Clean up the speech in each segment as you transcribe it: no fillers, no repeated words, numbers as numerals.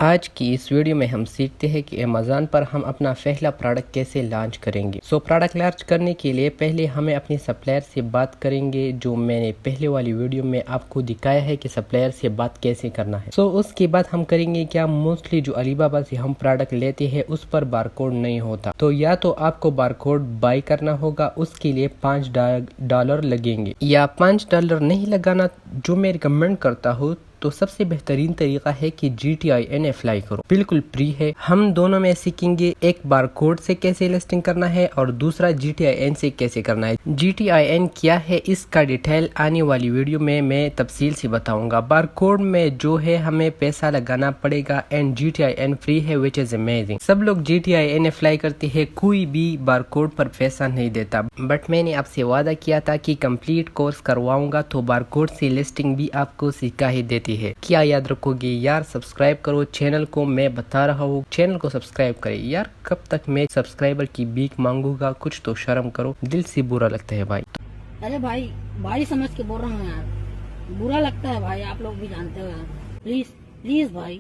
आज की इस वीडियो में हम सीखते हैं कि अमेज़न पर हम अपना पहला प्रोडक्ट कैसे लॉन्च करेंगे। प्रोडक्ट लॉन्च करने के लिए पहले हमें अपने सप्लायर से बात करेंगे, जो मैंने पहले वाली वीडियो में आपको दिखाया है कि सप्लायर से बात कैसे करना है। उसके बाद हम करेंगे क्या, मोस्टली जो अलीबाबा से हम प्रोडक्ट लेते हैं उस पर बारकोड नहीं होता, तो या तो आपको बारकोड बाय करना होगा, उसके लिए $5 लगेंगे, या $5 नहीं लगाना जो मैं रिकमेंड करता हूँ तो सबसे बेहतरीन तरीका है कि GTIN अप्लाई करो, बिल्कुल फ्री है। हम दोनों में सीखेंगे, एक बारकोड से कैसे लिस्टिंग करना है और दूसरा GTIN से कैसे करना है। GTIN क्या है इसका डिटेल आने वाली वीडियो में मैं तफसील से बताऊंगा। बारकोड में जो है हमें पैसा लगाना पड़ेगा एंड GTIN फ्री है, विच इज अमेजिंग। सब लोग GTIN अप्लाई करते हैं, कोई भी बारकोड पर पैसा नहीं देता, बट मैंने आपसे वादा किया था कि कंप्लीट कोर्स करवाऊंगा तो बारकोड से लिस्टिंग भी आपको सिखा ही देती है। क्या याद रखोगे यार? सब्सक्राइब करो चैनल को, मैं बता रहा हूँ चैनल को सब्सक्राइब करे यार। कब तक मैं सब्सक्राइबर की भीख मांगूंगा, कुछ तो शर्म करो, दिल से बुरा लगता है भाई। अरे भाई समझ के बोल रहा हूँ यार, बुरा लगता है भाई, आप लोग भी जानते हो यार, प्लीज प्लीज भाई।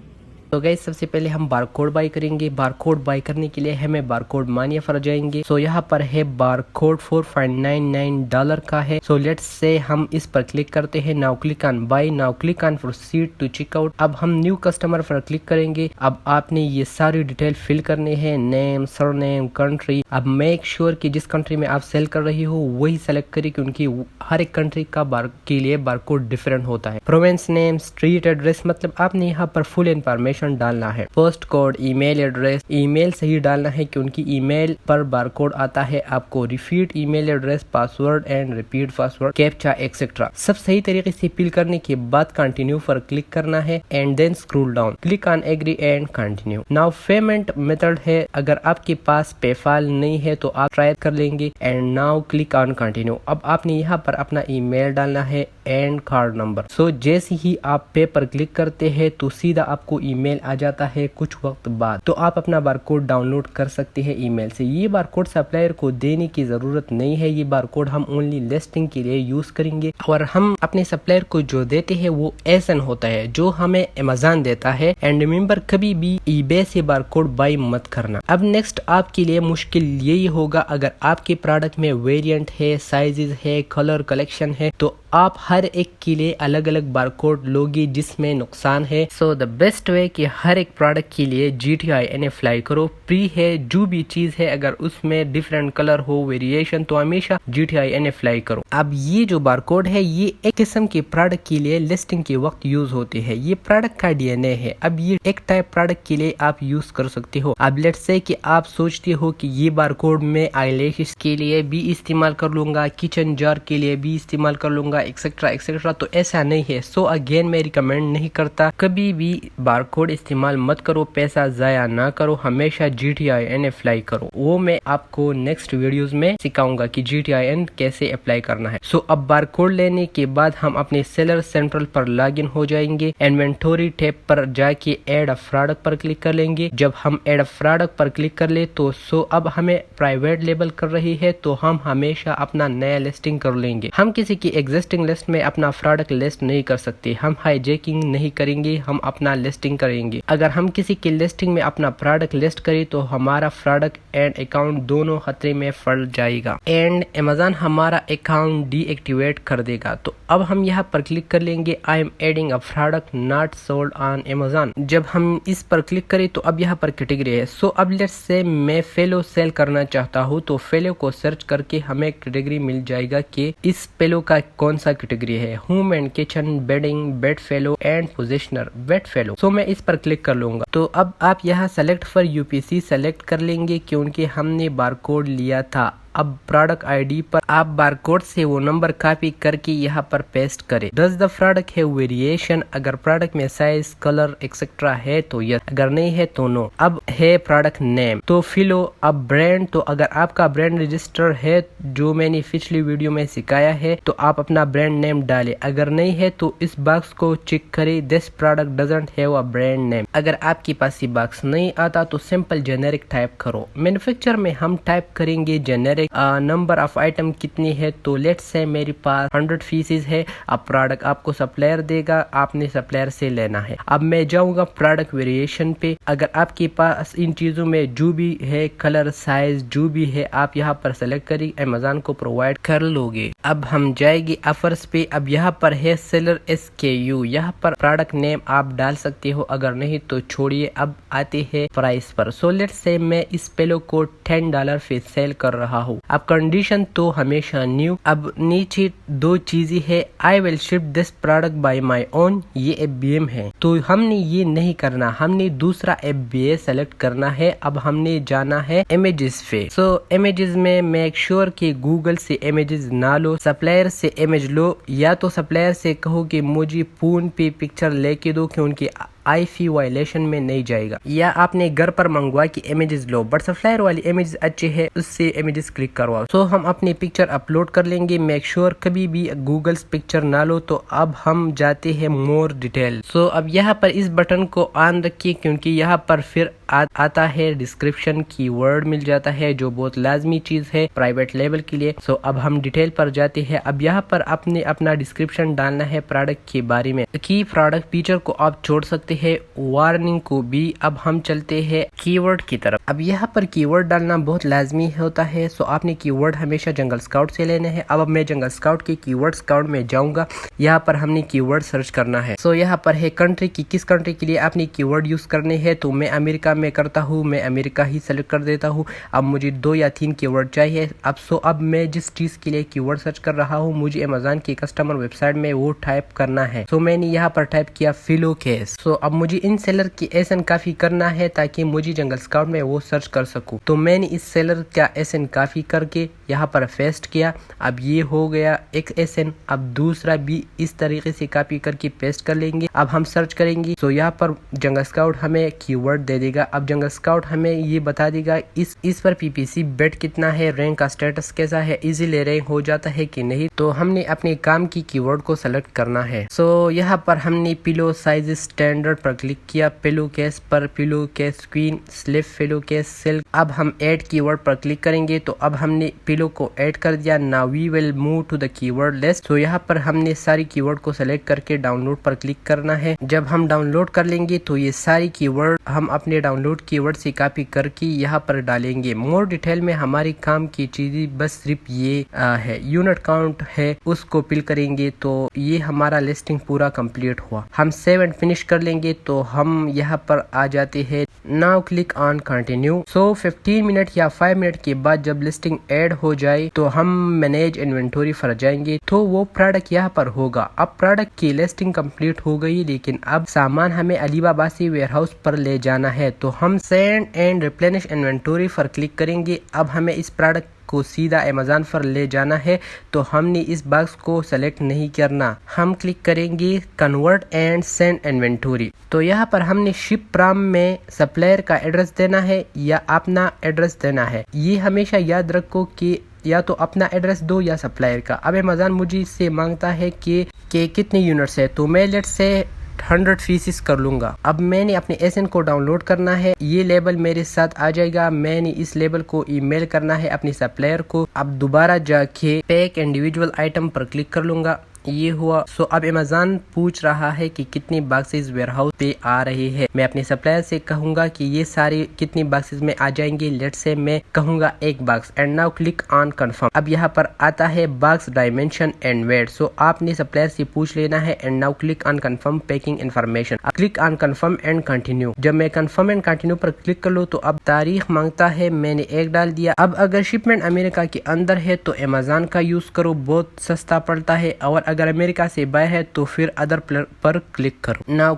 तो गाइस सबसे पहले हम बारकोड बाय करेंगे। बारकोड बाय करने के लिए हमें बारकोड मानिया पर जाएंगे। यहाँ पर है बारकोड $4.99 का है। लेट्स से हम इस पर क्लिक करते हैं। Now click on buy, now click on proceed to checkout. अब हम न्यू कस्टमर पर क्लिक करेंगे। अब आपने ये सारी डिटेल फिल करनी है, नेम, सरनेम, कंट्री। अब मेक श्योर कि जिस कंट्री में आप सेल कर रही हो वही सेलेक्ट करें, क्योंकि हर एक कंट्री का के लिए बारकोड डिफरेंट होता है। प्रोविंस नेम, स्ट्रीट एड्रेस, मतलब आपने यहाँ पर फुल इंफॉर्मेशन डालना है। Post code, email address, email सही डालना है क्योंकि ईमेल पर बारकोड आता है। आपको repeat email address, password and repeat password, captcha etcetera सब सही तरीके से फिल करने के बाद कंटिन्यू पर क्लिक करना है and then scroll down, click on agree and continue. Now payment method है, अगर आपके पास पेपाल नहीं है तो आप ट्राई कर लेंगे and now click on continue. अब आपने यहाँ पर अपना ईमेल डालना है एंड कार्ड नंबर। जैसे ही आप पे पर क्लिक करते हैं तो सीधा आपको ईमेल आ जाता है कुछ वक्त बाद, तो आप अपना बारकोड डाउनलोड कर सकते हैं ईमेल से। ये बारकोड सप्लायर को देने की जरूरत नहीं है, ये बारकोड हम ओनली लिस्टिंग के लिए यूज करेंगे। और हम अपने सप्लायर को जो देते हैं वो एसन होता है जो हमें अमेज़न देता है। एंड रिमेंबर, कभी भी ईबे से बारकोड बाय मत करना। अब नेक्स्ट आपके लिए मुश्किल यही होगा, अगर आपके प्रोडक्ट में वेरिएंट है, साइजेस है, कलर कलेक्शन है, तो आप हर एक के लिए अलग अलग बारकोड लोगे जिसमें नुकसान है। द बेस्ट वे कि हर एक प्रोडक्ट के लिए GTIN अप्लाई करो, फ्री है। जो भी चीज है अगर उसमें डिफरेंट कलर हो, वेरिएशन, तो हमेशा GTIN अप्लाई करो। अब ये जो बारकोड है ये एक किस्म के प्रोडक्ट के लिए लिस्टिंग के वक्त यूज होते हैं, ये प्रोडक्ट का DNA है। अब ये एक टाइप प्रोडक्ट के लिए आप यूज कर सकते हो। अब लेट्स से कि आप सोचते हो कि ये बारकोड में आईलैशेस के लिए भी इस्तेमाल कर लूंगा, किचन जार के लिए भी इस्तेमाल कर लूंगा, एक्सेट्रा एक्सेट्रा, तो ऐसा नहीं है। अगेन मैं रिकमेंड नहीं करता, कभी भी बारकोड इस्तेमाल मत करो, पैसा जाया ना करो, हमेशा GTIN अप्लाई करो। वो मैं आपको नेक्स्ट वीडियोस में सिखाऊंगा कि GTIN कैसे अप्लाई करना है। अब बारकोड लेने के बाद हम अपने सेलर सेंट्रल पर लॉगिन हो जाएंगे। इन्वेंटरी टैब पर जाके ऐड अ प्रोडक्ट पर क्लिक कर लेंगे। जब हम ऐड अ प्रोडक्ट पर क्लिक कर ले तो अब हमें प्राइवेट लेबल कर रही है, तो हम हमेशा अपना नया लिस्टिंग कर लेंगे। हम किसी की एग्जिस्टिंग लिस्ट में अपना प्रोडक्ट लिस्ट नहीं कर सकते, हम हाईजैकिंग नहीं करेंगे, हम अपना लिस्टिंग करेंगे। अगर हम किसी की लिस्टिंग में अपना प्रोडक्ट लिस्ट करें तो हमारा प्रोडक्ट एंड अकाउंट दोनों खतरे में पड़ जाएगा एंड अमेज़न हमारा अकाउंट डीएक्टिवेट कर देगा। तो अब हम यहाँ पर क्लिक कर लेंगे, I am adding a product not sold on Amazon. जब हम इस पर क्लिक करें तो अब यहाँ पर कैटेगरी है। अब लेट्स से मैं फेलो सेल करना चाहता हूँ, तो फेलो को सर्च करके हमें कैटेगरी मिल जाएगा कि इस फेलो का कौन सा कैटेगरी है। Home and kitchen, bedding, bed pillow and positioner bed pillow. मैं इस पर क्लिक कर लूंगा। तो अब आप यहाँ सेलेक्ट फॉर UPC सेलेक्ट कर लेंगे क्योंकि हमने बारकोड लिया था। अब प्रोडक्ट ID पर आप बारकोड से वो नंबर कॉपी करके यहाँ पर पेस्ट करें। डज द प्रोडक्ट है वेरिएशन, अगर प्रोडक्ट में साइज, कलर एक्सेट्रा है तो यस, अगर नहीं है तो नो। अब है प्रोडक्ट नेम, तो फिलो। अब ब्रांड, तो अगर आपका ब्रांड रजिस्टर है जो मैंने पिछली वीडियो में सिखाया है तो आप अपना ब्रांड नेम डालें, अगर नहीं है तो इस बॉक्स को चेक करें, this product doesn't have a brand name. अगर आपके पास ये बॉक्स नहीं आता तो सिंपल जेनेरिक टाइप करो। मैन्युफैक्चर में हम टाइप करेंगे जेनेरिक है नंबर ऑफ आइटम कितनी है, तो लेट्स से मेरे पास 100 पीसेज है। अब प्रोडक्ट आपको सप्लायर देगा, आपने सप्लायर से लेना है। अब मैं जाऊंगा प्रोडक्ट वेरिएशन पे। अगर आपके पास इन चीजों में जो भी है कलर साइज जो भी है आप यहाँ पर सेलेक्ट करिए, अमेज़न को प्रोवाइड कर लोगे। अब हम जाएंगे ऑफर्स पे। अब यहाँ पर है सेलर SKU, यहाँ पर प्रोडक्ट नेम आप डाल सकते हो, अगर नहीं तो छोड़िए। अब आते हैं प्राइस पर। सो लेट्स से मैं इस पिलो को $10 पे सेल कर रहा हूँ। अब कंडीशन तो हमेशा न्यू। अब नीचे दो चीजें है, I will ship this product bye my own, ये FBM है, तो हमने ये नहीं करना, हमने दूसरा FBA सेलेक्ट करना है। अब हमने जाना है इमेजेस पे। सो इमेजेस में मेक श्योर कि गूगल से इमेजेस ना लो, सप्लायर से इमेज लो, या तो सप्लायर से कहो कि मुझे फोन पे पिक्चर लेके दो कि उनकी IP वायलेशन में नहीं जाएगा, या आपने घर पर मंगवा के इमेजेस लो, बट सप्लायर वाली इमेजेस अच्छे है उससे इमेजेस क्लिक करवाओ। सो हम अपनी पिक्चर अपलोड कर लेंगे। मेक श्योर कभी भी गूगल पिक्चर ना लो। तो अब हम जाते हैं मोर डिटेल। सो अब यहाँ पर इस बटन को ऑन रखिए, क्योंकि यहाँ पर फिर आता है डिस्क्रिप्शन, कीवर्ड मिल जाता है जो बहुत लाजमी चीज है प्राइवेट लेवल के लिए। सो अब हम डिटेल पर जाते हैं। अब यहाँ पर आपने अपना डिस्क्रिप्शन डालना है प्रोडक्ट के बारे में, की प्रोडक्ट फीचर को आप छोड़ सकते है, वार्निंग को भी। अब हम चलते हैं कीवर्ड की तरफ। अब यहाँ पर कीवर्ड डालना बहुत लाजमी होता है। सो आपने कीवर्ड हमेशा जंगल स्काउट से लेने हैं। अब मैं जंगल स्काउट के कीवर्ड स्काउट में जाऊंगा, यहाँ पर हमने कीवर्ड सर्च करना है। सो यहाँ पर है कंट्री की, किस कंट्री के लिए आपने कीवर्ड यूज करने हैं, तो मैं अमेरिका में करता हूँ, मैं अमेरिका ही सेलेक्ट कर देता हूँ। अब मुझे 2 या 3 कीवर्ड चाहिए। अब मैं जिस चीज के लिए कीवर्ड सर्च कर रहा हूँ मुझे अमेज़न की कस्टमर वेबसाइट में वो टाइप करना है। सो मैंने यहाँ पर टाइप किया फिलो केस। सो अब मुझे इन सेलर की SN काफी करना है ताकि मुझे जंगल स्काउट में वो सर्च कर सकूं। तो मैंने इस सेलर का SN काफी करके यहाँ पर पेस्ट किया। अब ये हो गया एक SN। अब दूसरा भी इस तरीके से कॉपी करके पेस्ट कर लेंगे। अब हम सर्च करेंगे। तो यहाँ पर जंगल स्काउट हमें कीवर्ड दे देगा। अब जंगल स्काउट हमें ये बता देगा इस पर PPC बेट कितना है, रैंक का स्टेटस कैसा है, इजीली रैंक हो जाता है कि नहीं। तो हमने अपने काम की कीवर्ड को सेलेक्ट करना है। सो यहाँ पर हमने पिलो साइज स्टैंडर्ड पर क्लिक किया, पिलो केस पर, pillow case queen, slip, pillow case silk. अब हम ऐड कीवर्ड पर क्लिक करेंगे। तो अब हमने पिलो को ऐड कर दिया। Now we will move to the keyword list. तो यहाँ पर हमने सारी कीवर्ड को सेलेक्ट करके डाउनलोड पर क्लिक करना है। जब हम डाउनलोड कर लेंगे तो ये सारी कीवर्ड हम अपने डाउनलोड कीवर्ड से कॉपी करके यहाँ पर डालेंगे। मोर डिटेल में हमारी काम की चीजें बस सिर्फ ये है, यूनिट काउंट है उसको फिल करेंगे। तो ये हमारा लिस्टिंग पूरा कंप्लीट हुआ। हम सेव एंड फिनिश कर लेंगे। तो हम यहाँ पर आ जाते हैं। Now click on continue. So 15 minute या 5 मिनट के बाद जब लिस्टिंग ऐड हो जाए तो हम मैनेज इन्वेंटरी पर जाएंगे, तो वो प्रोडक्ट यहाँ पर होगा। अब प्रोडक्ट की लिस्टिंग कंप्लीट हो गई, लेकिन अब सामान हमें अलीबाबा से वेयरहाउस पर ले जाना है। तो हम सेंड एंड रिप्लेनिश इन्वेंटरी पर क्लिक करेंगे। अब हमें इस प्रोडक्ट को सीधा अमेज़न पर ले जाना है। तो हमने इस बॉक्स को सेलेक्ट नहीं करना, हम क्लिक करेंगे कन्वर्ट एंड सेंड इन्वेंटरी। तो यहाँ पर हमने शिप फ्रॉम में सप्लायर का एड्रेस देना है या अपना एड्रेस देना है। ये हमेशा याद रखो कि या तो अपना एड्रेस दो या सप्लायर का। अब अमेज़न मुझे इससे मांगता है कि कितने यूनिट्स है, तो मैं लेट्स से 100 पीसेस कर लूंगा। अब मैंने अपने SN को डाउनलोड करना है। ये लेबल मेरे साथ आ जाएगा। मैंने इस लेबल को ईमेल करना है अपने सप्लायर को। अब दोबारा जाके पैक इंडिविजुअल आइटम पर क्लिक कर लूंगा। ये हुआ। सो अब अमेज़न पूछ रहा है कि कितनी बॉक्सेस वेयरहाउस पे आ रही है। मैं अपने सप्लायर से कहूंगा कि ये सारी कितनी बॉक्सेस में आ जाएंगे। लेट्स से मैं कहूंगा 1 box and now click on confirm. अब यहाँ पर आता है बॉक्स डायमेंशन एंड वेट। सो आपने सप्लायर से पूछ लेना है and now click on confirm packing information. Click on confirm and continue. जब मैं कंफर्म एंड कंटिन्यू पर क्लिक कर लूँ तो अब तारीख मांगता है, मैंने 1 डाल दिया। अब अगर शिपमेंट अमेरिका के अंदर है तो अमेज़न का यूज करो, बहुत सस्ता पड़ता है, और अगर अमेरिका से बाय है तो फिर अदर पर क्लिक करो। Now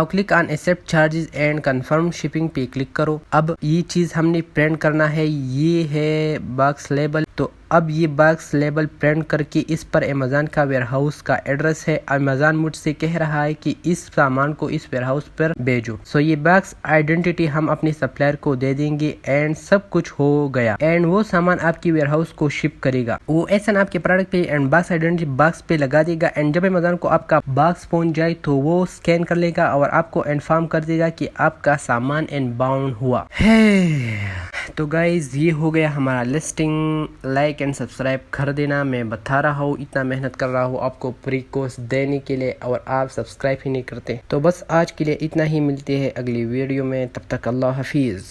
click on accept charges and confirm shipping पे क्लिक करो। अब ये चीज हमने प्रिंट करना है, ये है बॉक्स लेबल। तो अब ये बॉक्स लेबल प्रिंट करके इस पर अमेज़न का वेयरहाउस का एड्रेस है। अमेज़न मुझसे कह रहा है कि इस सामान को इस वेयरहाउस पर भेजो। सो ये बॉक्स आइडेंटिटी हम अपने सप्लायर को दे देंगे एंड सब कुछ हो गया एंड वो सामान आपकी वेयरहाउस को शिप करेगा। वो SN आपके प्रोडक्ट पे एंड बॉक्स आइडेंटिटी बॉक्स पे लगा देगा एंड जब अमेज़न को आपका बॉक्स पहुंच जाए तो वो स्कैन कर लेगा और आपको इन्फॉर्म कर देगा कि आपका सामान इनबाउंड हुआ है। तो तो गाइज ये हो गया हमारा लिस्टिंग। लाइक एंड सब्सक्राइब कर देना। मैं बता रहा हूँ इतना मेहनत कर रहा हूँ आपको फ्री कोर्स देने के लिए और आप सब्सक्राइब ही नहीं करते। तो बस आज के लिए इतना ही, मिलते हैं अगली वीडियो में, तब तक अल्लाह हाफिज।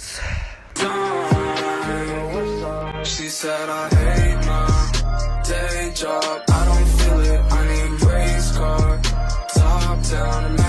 She said I hate my day job, I don't feel it, I need race car, top down.